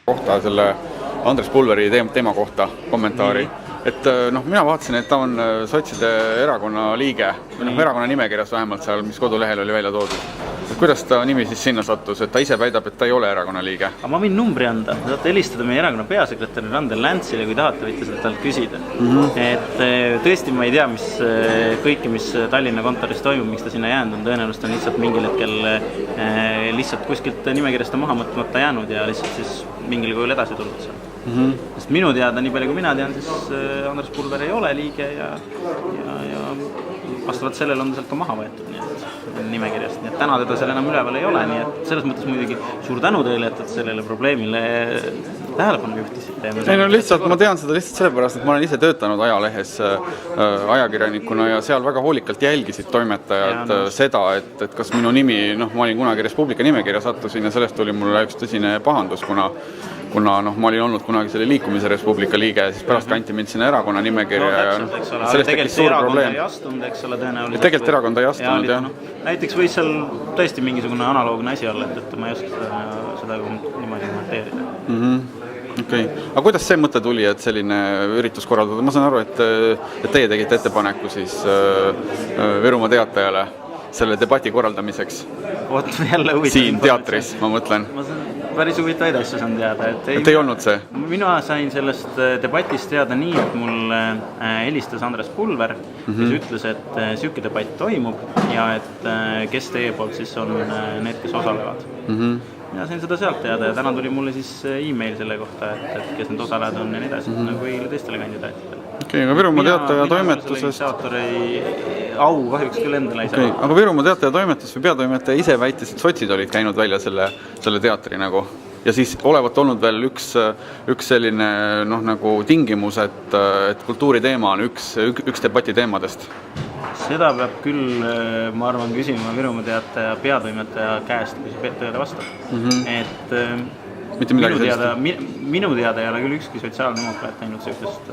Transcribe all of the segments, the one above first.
kohta selle Andres Pulveri teema kohta kommentaari. Et mina vaatasin, et ta on sotside erakonna liige, erakonna nimekirjas vähemalt seal, mis kodulehel oli välja toodud. Et kuidas ta nimi siis sinna sattus, et ta ise väidab, et ta ei ole erakonna liige? Aga ma võin numbri anda, saate helistada meie erakonna peasekretäri Randel Läntsile, kui tahate, võite seda talt küsida. Et tõesti ma ei tea, mis Tallinna kontoris toimub, miks ta sinna jäänud on, tõenäoliselt on lihtsalt mingil hetkel lihtsalt kuskilt nimekirjast on maha mõtlemata jäänud ja lihtsalt siis mingil kujul edasi tulnud seal. Sest minu teada, nii palju kui mina tean, siis Andres Pulver ei ole liige ja vastavalt sellele on ta sealt ka maha võetud nimekirjast. Nii et täna teda seal enam üleval ei ole, nii et selles mõttes muidugi suur tänu teile, et sellele probleemile tähelepanu juhtisite. Ei no lihtsalt, ma tean seda lihtsalt sellepärast, et ma olen ise töötanud ajalehes ajakirjanikuna ja seal väga hoolikalt jälgisid toimetajad seda, et kas minu nimi, ma olin kunagi Res Publica nimekirja sattusin ja sellest tuli mulle üks tõsine pahandus, kuna ma olin olnud kunagi selle liikumise Res Publica liige, siis pärast kanti mind sinna erakonna nimekirja ja sellest tekkis suur probleem. Tegelikult erakonda ei astunud, jah. Näiteks võis seal tõesti mingisugune analoogne asi olla, et ma ei oska seda niimoodi kommenteerida. Okay. Aga kuidas see mõte tuli, et selline üritus korraldada? Ma saan aru, et teie tegite ettepaneku siis Virumaa Teatajale selle debati korraldamiseks. Siin teatris, ma mõtlen. Ma saan päris huvitavaid asju saan teada. Et ei olnud see? Mina sain sellest debatist teada nii, et mul helistas Andres Pulver, kes ütles, et süüke debatt toimub ja et kes teie poolt siis on need, kes osalevad. Ja sain seda sealt teada ja täna tuli mulle siis e-mail selle kohta, et kes need osalejad on ja nii edasi, nagu kõigile teistele kandidaatidele. Okay, aga Virumaa Teataja toimetusest... au kahjuks küll endale ei saa. Okay, aga Virumaa Teataja toimetus või peatoimetaja ise väitis, et sotsid olid käinud välja selle teatri nagu. Ja siis olevat olnud veel üks selline nagu tingimus, et kultuuriteema on üks debati teemadest. Seda peab küll, ma arvan, küsima Virumaa Teataja peatoimetaja käest, kui see tõele vastab. Et minu teada ei ole küll ükski sotsiaaldemokraat teinud sellist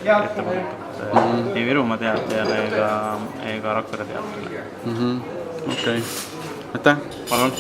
ettepanekut ei Virumaa Teatajale ega Rakvere teatrile. Okei. Aitäh! Palun!